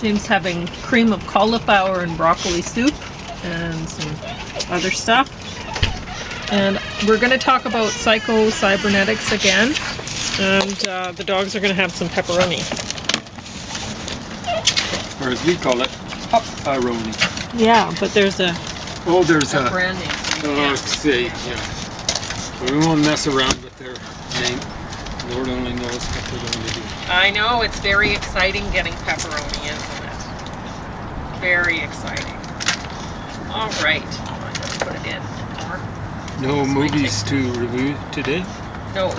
James having cream of cauliflower and broccoli soup and some other stuff. And we're going to talk about psycho-cybernetics again. And the dogs are going to have some pepperoni. Or as we call it, pepperoni. Yeah, but there's a... Oh, there's a brand name. Oh, see, yeah. We won't mess around with their name. Lord only knows what they're going to do. I know, it's very exciting getting pepperoni, isn't it? Very exciting. All right. I'm going to put it in. No movies to review today? No.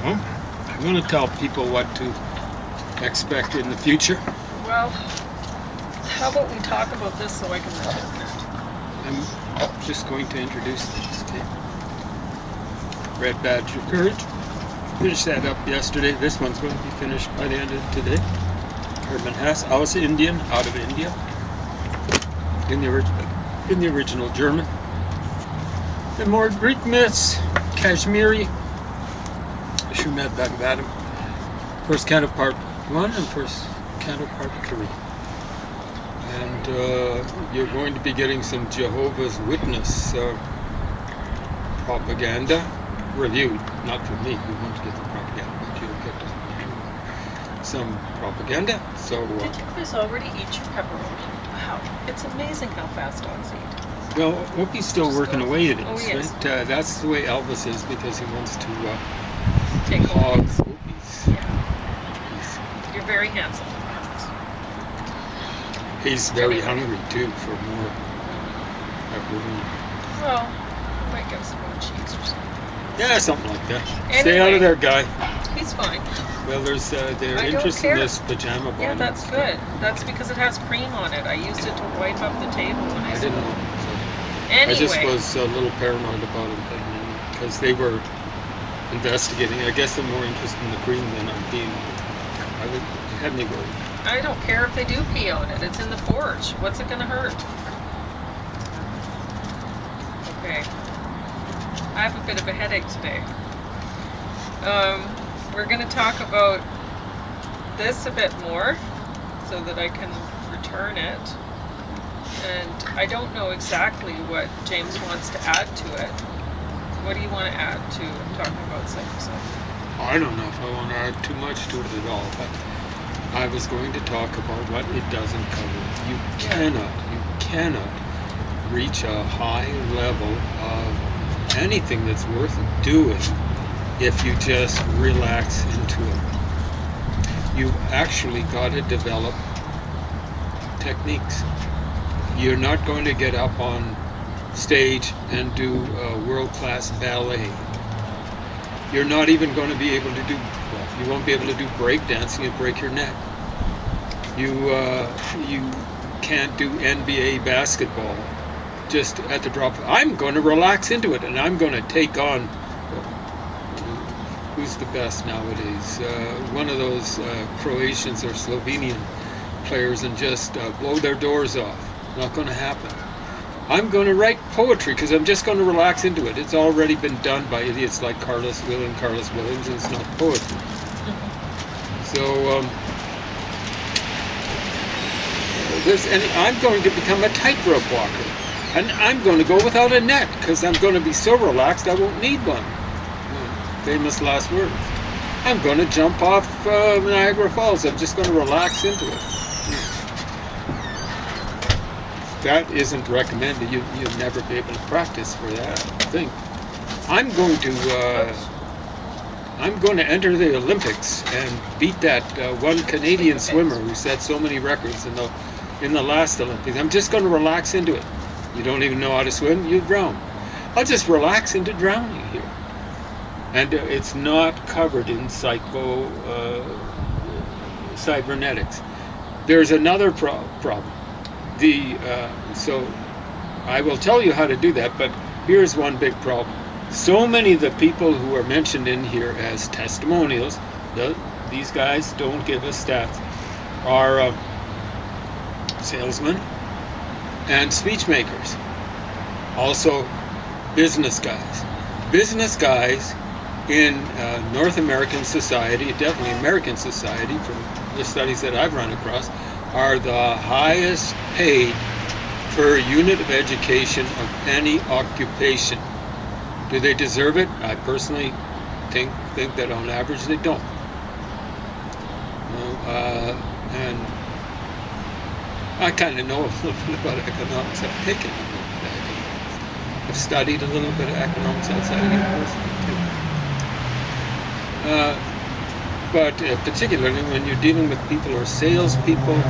Well, I'm going to tell people what to expect in the future. Well, how about we talk about this so I can return it? I'm just going to introduce these. Okay. Red Badge of Courage. Finished that up yesterday. This one's going to be finished by the end of today. Herman Hesse, Aus Indien, out of India, in the original German. And more Greek myths, Kashmiri, Shumed Bhagavatam, first canto part 1 and first canto part 3. And you're going to be getting some Jehovah's Witness propaganda reviewed, not from me. We want to get the propaganda, but you'll get some propaganda. So did you guys already eat your pepperoni? Wow, it's amazing how fast dogs eat. Well, Opie's still working away at it, yes. right? That's the way Elvis is, because he wants to take hog Opie's. Opie's. Yeah. You're very handsome. He's very hungry too for more pepperoni. Well, I might get some more cheese or something. Yeah, something like that. Anyway, stay out of there, guy. He's fine. Well, they're interested in this pajama bottom. Yeah, that's good. That's because it has cream on it. I used it to wipe up the table when I didn't know. Anyway. I just was a little paranoid about it because they were investigating. I guess they're more interested in the cream than I'm being. It had me worried. I don't care if they do pee on it. It's in the porch. What's it going to hurt? Okay. I have a bit of a headache today. We're going to talk about this a bit more so that I can return it. And I don't know exactly what James wants to add to it. What do you want to add to talking about psycho-cybernetics? I don't know if I want to add too much to it at all, but I was going to talk about what it doesn't cover. You cannot reach a high level of anything that's worth doing if you just relax into it. You've actually got to develop techniques. You're not going to get up on stage and do world-class ballet. You're not even going to be able to do, well, you won't be able to do breakdancing and break your neck. You can't do NBA basketball just at the drop. I'm going to relax into it, and I'm going to take on, who's the best nowadays? One of those Croatians or Slovenian players, and just blow their doors off. Not going to happen. I'm going to write poetry because I'm just going to relax into it. It's already been done by idiots like Carlos Williams, and it's not poetry. So I'm going to become a tightrope walker, and I'm going to go without a net because I'm going to be so relaxed I won't need one. Famous last words. I'm going to jump off Niagara Falls. I'm just going to relax into it. That isn't recommended. You'll never be able to practice for that, I think. I'm going to enter the Olympics and beat that one Canadian swimmer who set so many records in the last Olympics. I'm just going to relax into it. You don't even know how to swim, you drown. I'll just relax into drowning here. And it's not covered in psycho-cybernetics. There's another problem. So I will tell you how to do that, but here's one big problem. So many of the people who are mentioned in here as testimonials, these guys don't give us stats, are salesmen and speech makers. Also business guys. Business guys in North American society, definitely American society from the studies that I've run across, are the highest paid per unit of education of any occupation. Do they deserve it? I personally think that on average they don't. And I kind of know a little bit about economics. I've taken a little bit of economics. I've studied a little bit of economics outside of university too. But particularly when you're dealing with people who are salespeople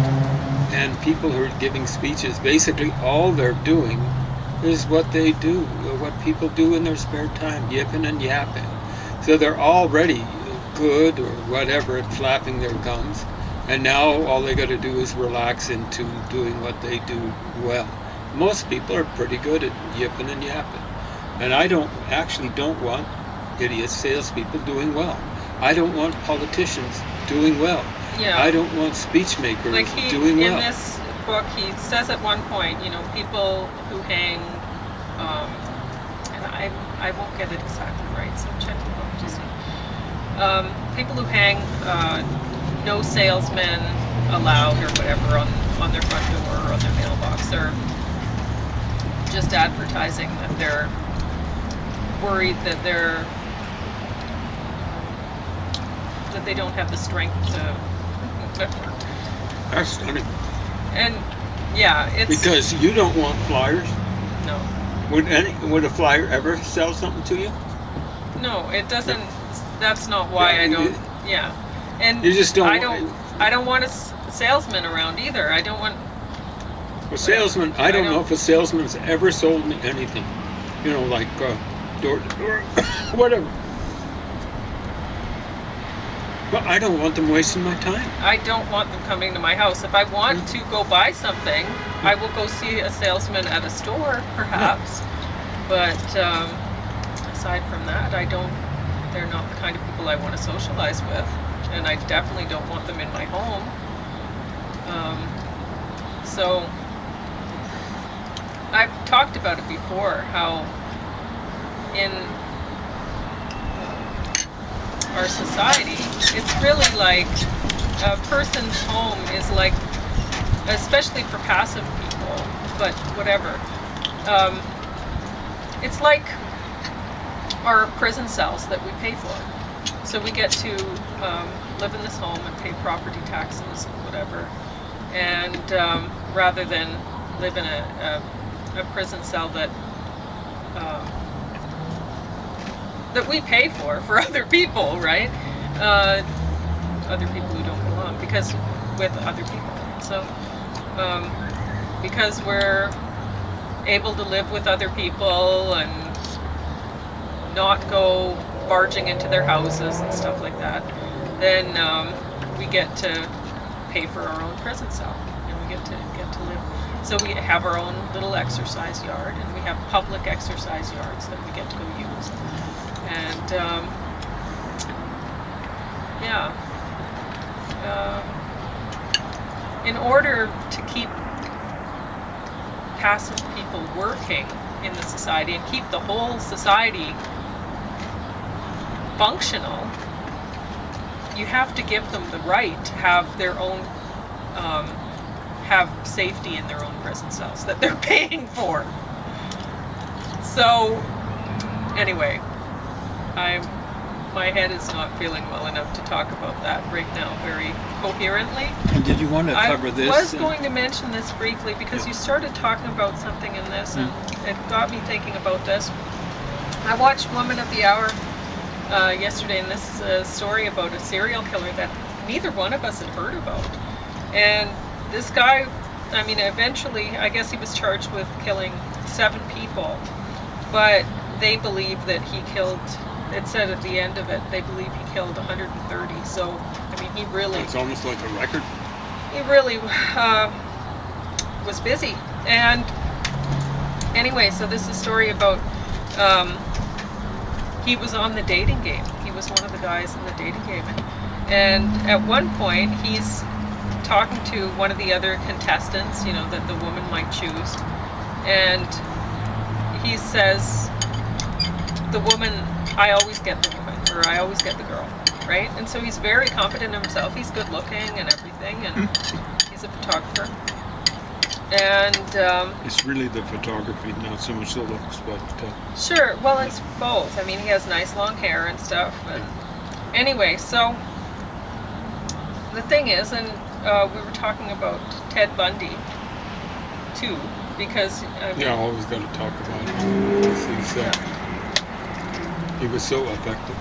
and people who are giving speeches, basically all they're doing is what they do, what people do in their spare time, yipping and yapping. So they're already good or whatever at flapping their gums, and now all they got to do is relax into doing what they do well. Most people are pretty good at yipping and yapping, and I don't want idiot salespeople doing well. I don't want politicians doing well. Yeah. I don't want speech makers like doing well. In this book, he says at one point, people who hang, and I won't get it exactly right, so check the book to see. People who hang no salesmen allowed or whatever on their front door or on their mailbox. They're just advertising that they're worried that they don't have the strength to. That's stunning. And yeah, it's because you don't want flyers. No. Would a flyer ever sell something to you? No, it doesn't. That's not why I don't. Yeah, and you just don't. I don't want a salesman around either. I don't want. A salesman. I don't know if a salesman's ever sold me anything. Like door to door, whatever. But I don't want them wasting my time. I don't want them coming to my house. If I want to go buy something, I will go see a salesman at a store, perhaps. But aside from that, they're not the kind of people I want to socialize with. And I definitely don't want them in my home. So I've talked about it before, how in our society, it's really like a person's home is like, especially for passive people, but whatever, it's like our prison cells that we pay for. So we get to live in this home and pay property taxes and whatever, and rather than live in a prison cell that we pay for other people, right? Other people who don't belong, because with other people. So, because we're able to live with other people and not go barging into their houses and stuff like that, then we get to pay for our own prison cell, and we get to live. So we have our own little exercise yard, and we have public exercise yards that we get to go use. And in order to keep passive people working in the society and keep the whole society functional, you have to give them the right to have their own, have safety in their own prison cells that they're paying for. So, anyway, my head is not feeling well enough to talk about that right now very coherently. And did you want to cover this? I was going to mention this briefly because you started talking about something in this, and it got me thinking about this. I watched Woman of the Hour yesterday, and this is a story about a serial killer that neither one of us had heard about. And this guy, eventually, I guess he was charged with killing 7 people, but they believe that he killed, it said at the end of it, they believe he killed 130. So, he really... It's almost like a record. He really was busy. And anyway, so this is a story about, he was on the dating game. He was one of the guys in the dating game. And at one point, he's talking to one of the other contestants, that the woman might choose. And he says, the woman, I always get the woman, or I always get the girl, right? And so he's very confident in himself. He's good looking and everything, and he's a photographer. And it's really the photography, not so much the looks, but sure, well, it's both. I mean, he has nice long hair and stuff. And anyway, so the thing is, and we were talking about Ted Bundy too, because I mean, always got to talk about it. He was so effective.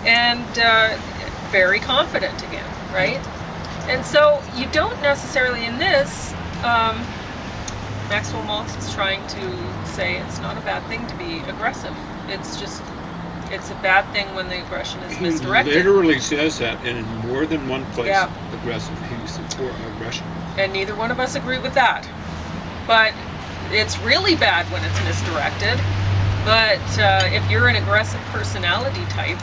And very confident again, right? And so you don't necessarily in this, Maxwell Maltz is trying to say it's not a bad thing to be aggressive. It's just, it's a bad thing when the aggression is misdirected. He literally says that in more than one place. Yeah. Aggressive. He's for aggression. And neither one of us agree with that. But it's really bad when it's misdirected. But if you're an aggressive personality type,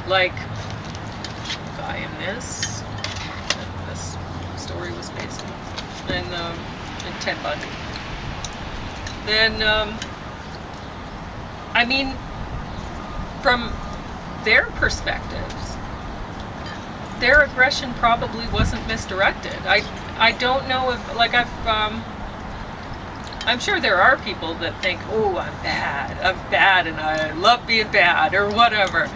like guy in this story was based on, and Ted Bundy, then I mean, from their perspectives, their aggression probably wasn't misdirected. I don't know if, like, I'm sure there are people that think, oh, I'm bad and I love being bad or whatever.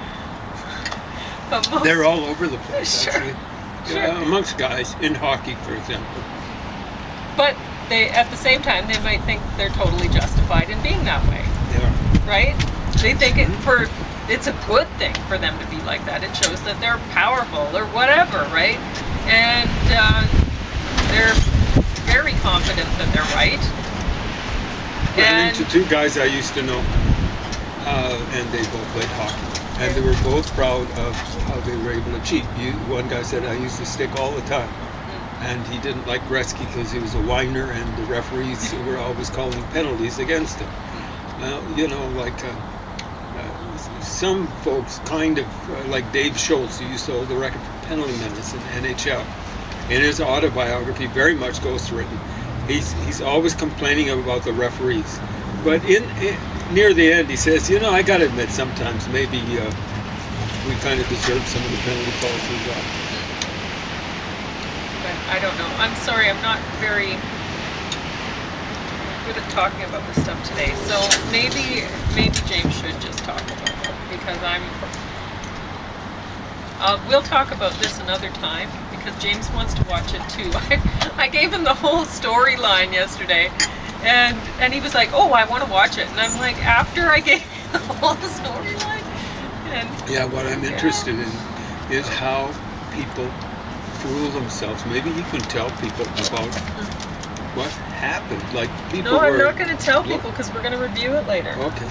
But they're all over the place, sure, actually. Sure. Amongst guys, in hockey, for example. But they, at the same time, they might think they're totally justified in being that way. Yeah. Right? They think it's a good thing for them to be like that. It shows that they're powerful or whatever, right? And they're very confident that they're right. Ran into two guys I used to know, and they both played hockey. And they were both proud of how they were able to cheat. One guy said, I used to stick all the time. And he didn't like Gretzky because he was a whiner and the referees were always calling penalties against him. Well, some folks kind of, like Dave Schultz, who used to hold the record for penalty minutes in NHL. In his autobiography, very much goes through it. He's always complaining about the referees. But near the end, he says, I got to admit, sometimes maybe we kind of deserve some of the penalty calls we got. But I don't know. I'm sorry, I'm not very good at talking about this stuff today. So maybe James should just talk about it, because we'll talk about this another time, because James wants to watch it too. I gave him the whole storyline yesterday. And he was like, oh, I want to watch it. And I'm like, after I gave the whole storyline? Yeah, what I'm interested in is how people fool themselves. Maybe you can tell people about what happened. Like, people I'm not going to tell people because we're going to review it later. Okay.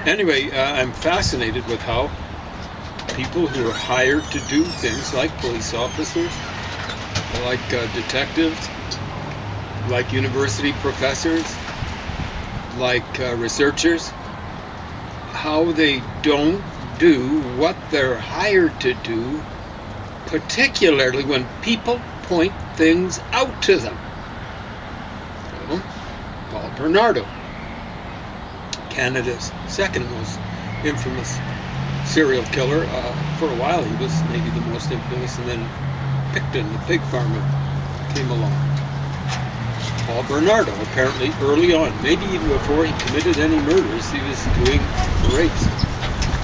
Anyway, I'm fascinated with how people who are hired to do things like police officers, like detectives, like university professors, like researchers, how they don't do what they're hired to do, particularly when people point things out to them. So, Paul Bernardo, Canada's second most infamous serial killer. For a while he was maybe the most infamous, and then Picton, the pig farmer, came along. Paul Bernardo, apparently early on, maybe even before he committed any murders, he was doing rapes.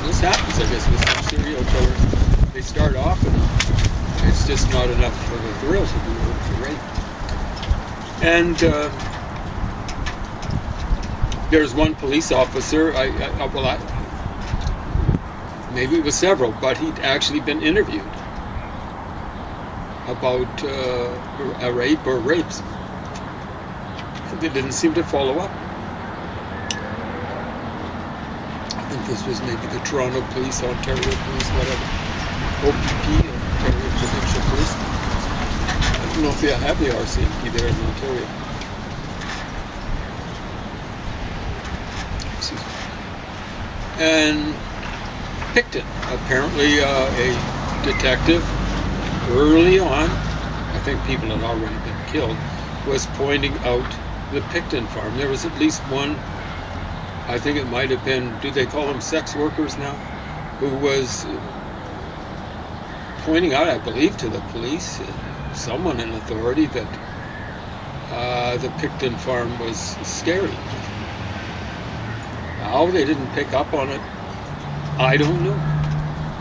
This happens, I guess, with some serial killers. They start off and it's just not enough for the thrill to do the rape. And there's one police officer, maybe it was several, but he'd actually been interviewed about a rape or rapes. They didn't seem to follow up. I think this was maybe the Toronto Police, Ontario Police, whatever. OPP, Ontario Provincial Police. I don't know if they have the RCMP there in Ontario. Excuse me. And Picton, apparently a detective, early on, I think people had already been killed, was pointing out the Picton farm. There was at least one, I think it might have been, do they call them sex workers now, who was pointing out, I believe, to the police, someone in authority, that the Picton farm was scary. How they didn't pick up on it, I don't know.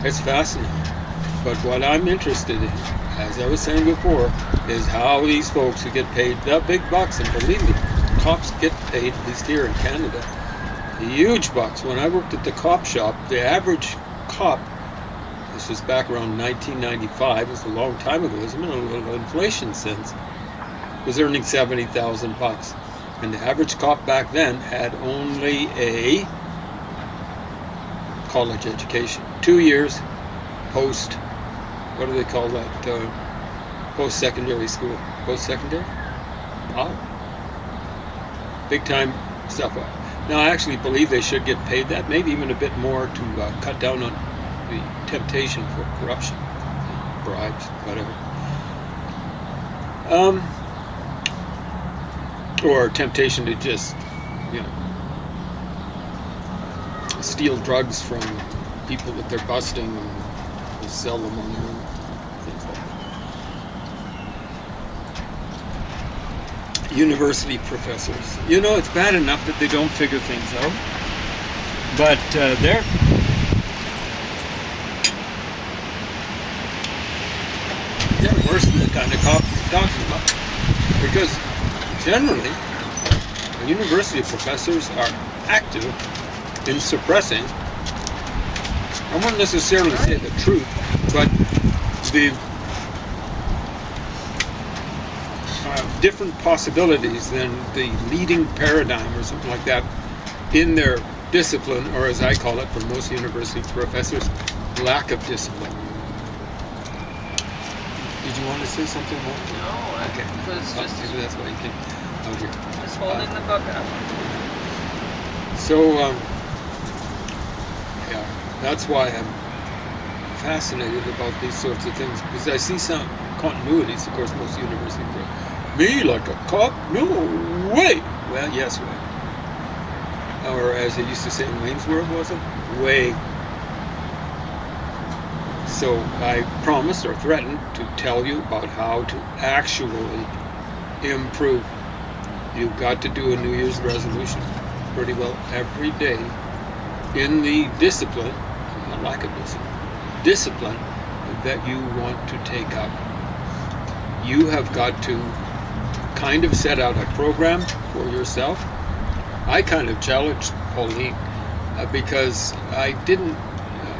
It's fascinating. But what I'm interested in, as I was saying before, is how these folks who get paid the big bucks, and believe me, cops get paid, at least here in Canada, huge bucks. When I worked at the cop shop, the average cop, this was back around 1995, it was a long time ago, there's been a little inflation since, was earning 70,000 bucks. And the average cop back then had only a college education. 2 years post, what do they call that? Post-secondary school. Post-secondary? Oh. Big time stuff. Now, I actually believe they should get paid that, maybe even a bit more, to cut down on the temptation for corruption, bribes, whatever. Or temptation to just, steal drugs from people that they're busting and sell them on their own, things like that. University professors. It's bad enough that they don't figure things out, but they're worse than the kind of cops we're talking about, because generally, university professors are active in suppressing, I won't necessarily say the truth, but the different possibilities than the leading paradigm or something like that in their discipline, or as I call it for most university professors, lack of discipline. Did you want to say something more? No, okay. Maybe that's why you came out here. Just holding the book up. So, that's why I'm fascinated about these sorts of things, because I see some continuities. Of course, most university me like a cop? No way. Well, yes, way. Or as they used to say in Waynesworth, was it? Way. So I promised or threatened to tell you about how to actually improve. You've got to do a New Year's resolution pretty well every day in the discipline, not lack of discipline that you want to take up. You have got to kind of set out a program for yourself. I kind of challenged Pauline because I didn't,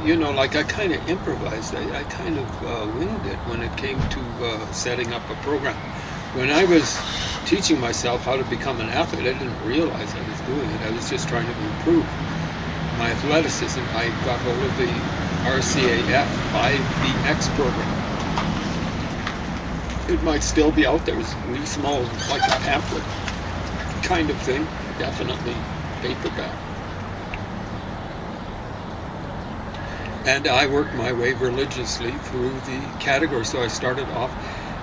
I kind of improvised. I kind of winged it when it came to setting up a program. When I was teaching myself how to become an athlete, I didn't realize I was doing it. I was just trying to improve my athleticism. I got hold of the RCAF 5BX program. It might still be out there. It's really small, like a pamphlet kind of thing. Definitely paperback. And I worked my way religiously through the categories. So I started off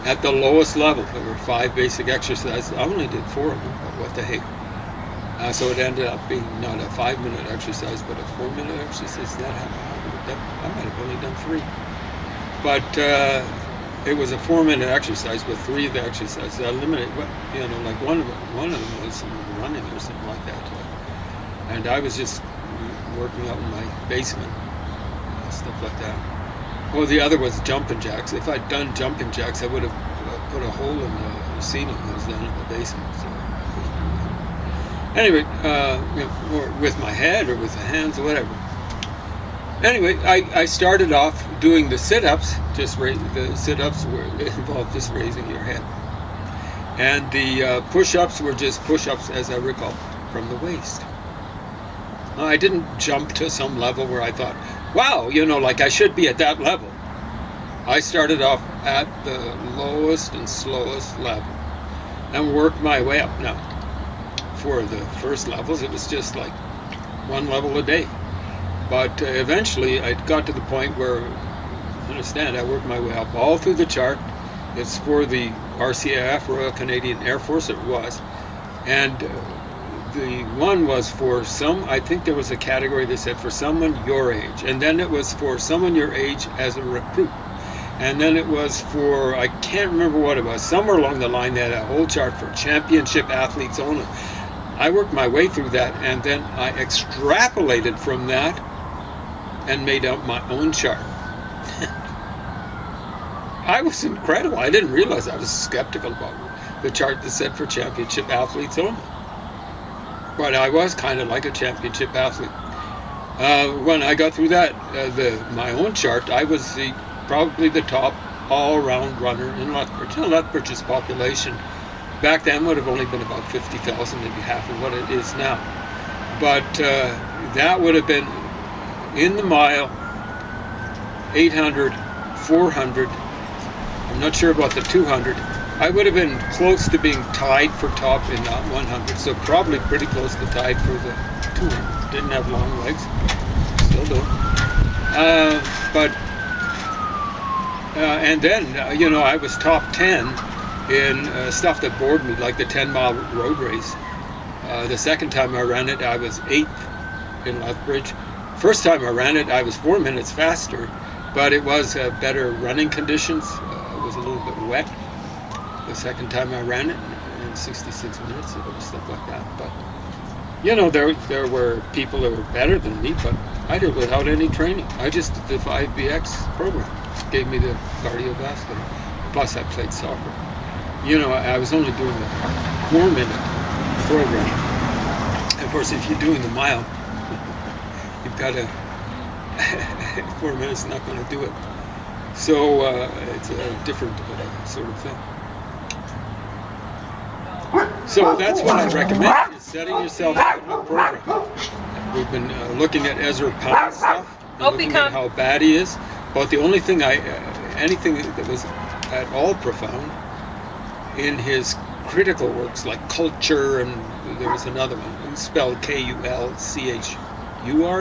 at the lowest level. There were 5 basic exercises. I only did 4 of them, but what the heck. So it ended up being not a 5-minute exercise, but a 4-minute exercise. I might have only done 3. But it was a 4-minute exercise with 3 of the exercises. I limited, like one of them was running or something like that. And I was just working out in my basement, stuff like that. Well, the other was jumping jacks. If I'd done jumping jacks, I would have put a hole in the ceiling that was down in the basement. So, anyway, or with my head or with the hands or whatever. Anyway, I started off doing the sit-ups. The sit-ups involved just raising your head. And the push-ups were just push-ups, as I recall, from the waist. I didn't jump to some level where I thought, wow, like I should be at that level. I started off at the lowest and slowest level and worked my way up. Now, for the first levels, it was just like 1 level a day. But eventually, I got to the point where, I worked my way up all through the chart. It's for the RCAF, Royal Canadian Air Force, it was. And the one was for I think there was a category that said for someone your age. And then it was for someone your age as a recruit. And then it was for, I can't remember what it was, somewhere along the line they had a whole chart for championship athletes only. I worked my way through that, and then I extrapolated from that and made up my own chart. I was incredible. I didn't realize I was skeptical about the chart that said for championship athletes only. But I was kind of like a championship athlete. When I got through that, my own chart, I was probably the top all-round runner in Lethbridge. Now, Lethbridge's population back then would have only been about 50,000, maybe half of what it is now. But that would have been in the mile, 800, 400. I'm not sure about the 200. I would have been close to being tied for top in that 100, so probably pretty close to tied for the 200. Didn't have long legs, still don't. And then, I was top 10 in stuff that bored me, like the 10-mile road race. The second time I ran it, I was 8th in Lethbridge. First time I ran it, I was 4 minutes faster, but it was better running conditions. It was a little bit wet. The second time I ran it, in 66 minutes, stuff like that. But, there were people that were better than me, but I did it without any training. I just did the 5BX program. It gave me the cardiovascular. Plus, I played soccer. I was only doing a 4-minute program. Of course, if you're doing the mile, you've got to, 4 minutes is not going to do it. So it's a different sort of thing. So that's what I recommend, is setting yourself up a program. We've been looking at Ezra Pound's stuff, looking at how bad he is. But the only thing anything that was at all profound in his critical works, like Culture, and there was another one, spelled Kulchur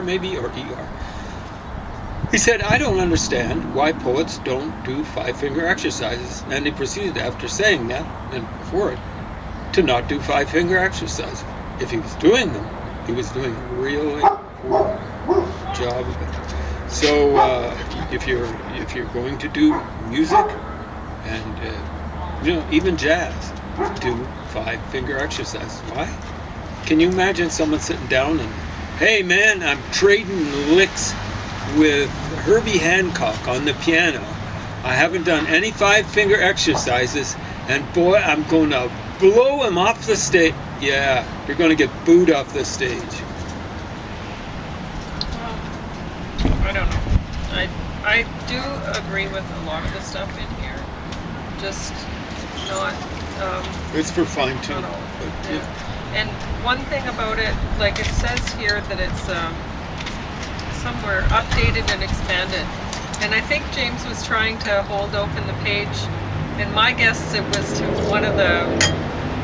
maybe, or ER. He said, I don't understand why poets don't do 5-finger exercises. And he proceeded, after saying that, and before it, to not do 5-finger exercises. If he was doing them, he was doing a really poor job of it. So if you're going to do music and even jazz, do 5-finger exercises. Why? Can you imagine someone sitting down and, hey man, I'm trading licks with Herbie Hancock on the piano. I haven't done any 5-finger exercises, and boy, I'm going to blow him off the stage. Yeah, you're going to get booed off the stage. Well, I don't know. I do agree with a lot of the stuff in here. Just not... it's for fine tune. Yeah. And one thing about it, like it says here that it's somewhere updated and expanded. And I think James was trying to hold open the page, and my guess it was to one of the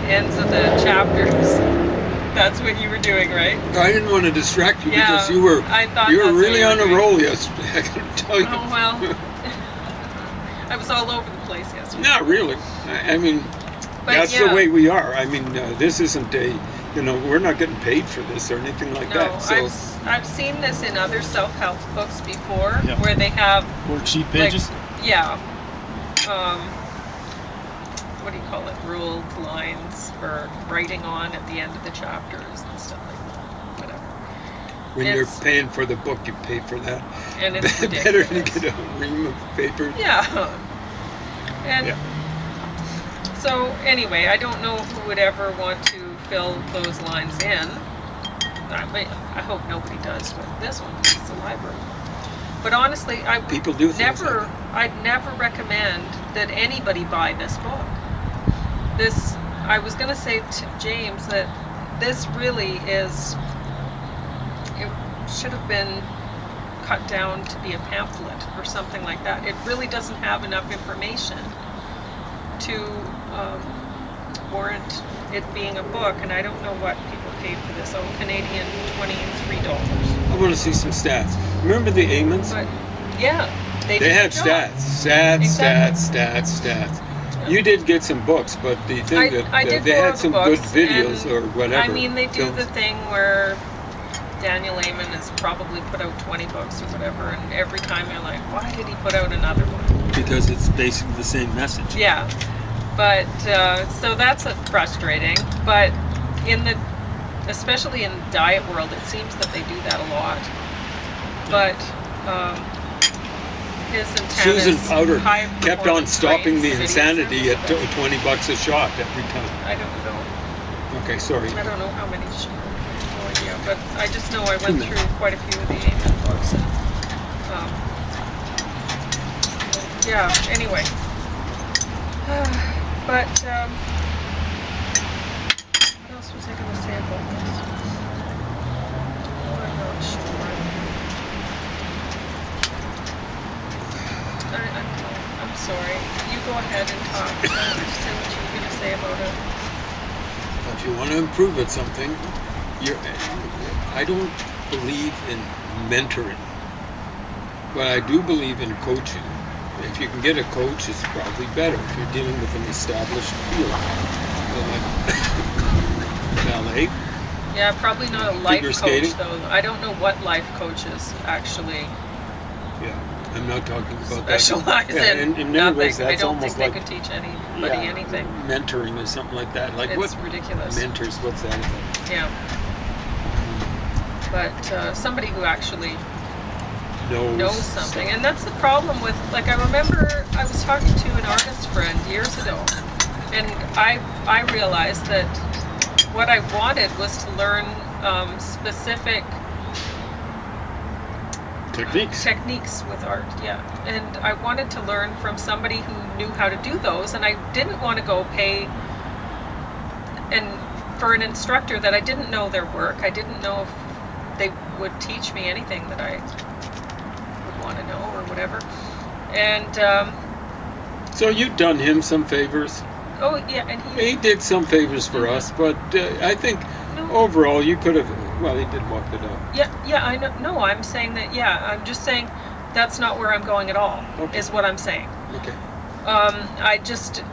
ends of the chapters. That's what you were doing, right? I didn't want to distract you because you were really on a roll yesterday, I can tell you. Oh, well. I was all over the place yesterday. Not really. I mean, that's the way we are. I mean, this isn't we're not getting paid for this or anything like that. So I've seen this in other self-help books before, where they have worksheet pages. What do you call it? Ruled lines for writing on at the end of the chapters and stuff like that. Whatever. When you're paying for the book, you pay for that. And it's ridiculous. Better than get a ream of paper. Yeah. And so anyway, I don't know who would ever want to fill those lines in. I hope nobody does with this one, because it's a library. But honestly, I'd never recommend that anybody buy this book. I was going to say to James that this really is, it should have been cut down to be a pamphlet or something like that. It really doesn't have enough information to warrant it being a book, and I don't know what people paid for this. Oh, Canadian $23. I want to see some stats. Remember the Amons? But yeah, they had stats. Stats. Yeah. You did get some books, but the thing they had some good videos or whatever. I mean, they do the thing where Daniel Amen has probably put out 20 books or whatever, and every time they're like, why did he put out another one? because it's basically the same message. Yeah, but so that's frustrating. But especially in the diet world, it seems that they do that a lot. But his intent Susan is Powder high kept on performance stopping the traits, insanity at videos, $20 a shot every time. I don't know. Okay, sorry. I don't know how many. No idea. But I just know I Too went many. through quite a few of the Amen books. And, yeah. Anyway. But what else was I going to say about this? I'm not sure. I'm sorry. You go ahead and talk. I don't understand what you were going to say about it. If you want to improve at something, I don't believe in mentoring, but I do believe in coaching. If you can get a coach, it's probably better if you're dealing with an established field. Like ballet. Yeah, probably not a life Figure coach, skating? though. I don't know what life coaches actually Yeah, I'm not talking about specialize that. in. In many Nothing. ways, I that's don't almost think like they could teach anybody anything. mentoring or something like that. Like It's what ridiculous. mentors? What's that about? Yeah. But somebody who actually knows something. And that's the problem with, like, I remember I was talking to an artist friend years ago, and I realized that what I wanted was to learn specific techniques with art, yeah. And I wanted to learn from somebody who knew how to do those, and I didn't want to go pay for an instructor that I didn't know their work. I didn't know if they would teach me anything that I would want to know or whatever. And so you've done him some favors. oh yeah, and He did some favors for us, but I think overall you could have. Well, he did walk the dog. Yeah, I know. No, I'm saying that. Yeah, I'm just saying that's not where I'm going at all. Okay. Is what I'm saying. Okay. I just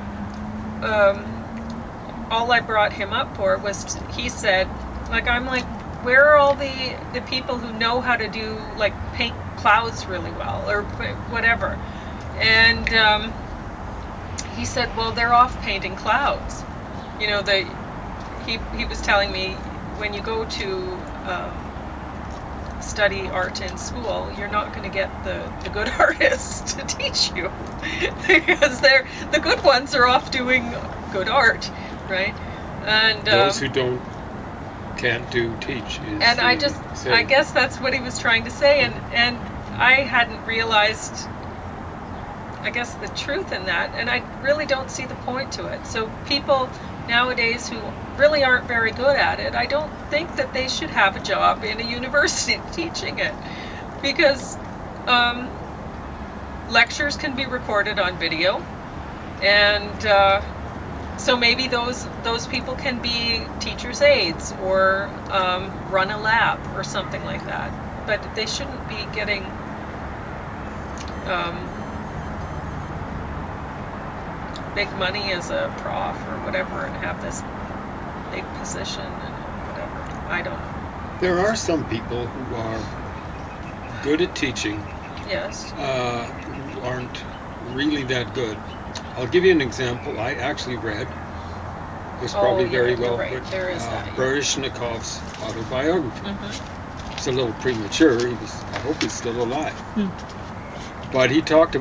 all I brought him up for was he said, like, I'm like, where are all the people who know how to do, like, paint clouds really well or whatever? And he said, well, they're off painting clouds. You know, he was telling me, when you go to study art in school, you're not going to get the good artists to teach you because the good ones are off doing good art, right? And those who can't teach. And I guess that's what he was trying to say, and I hadn't realized, I guess, the truth in that, and I really don't see the point to it. So people nowadays who really aren't very good at it, I don't think that they should have a job in a university teaching it, because lectures can be recorded on video, and so maybe those people can be teachers' aides or run a lab or something like that, but they shouldn't be getting big money as a prof or whatever and have this big position and whatever. I don't know. There are some people who are good at teaching. Yes. Who aren't really that good. I'll give you an example. I actually read. It was probably very well put. There is that. Baryshnikov's autobiography. Mm-hmm. It's a little premature. I hope he's still alive. But he talked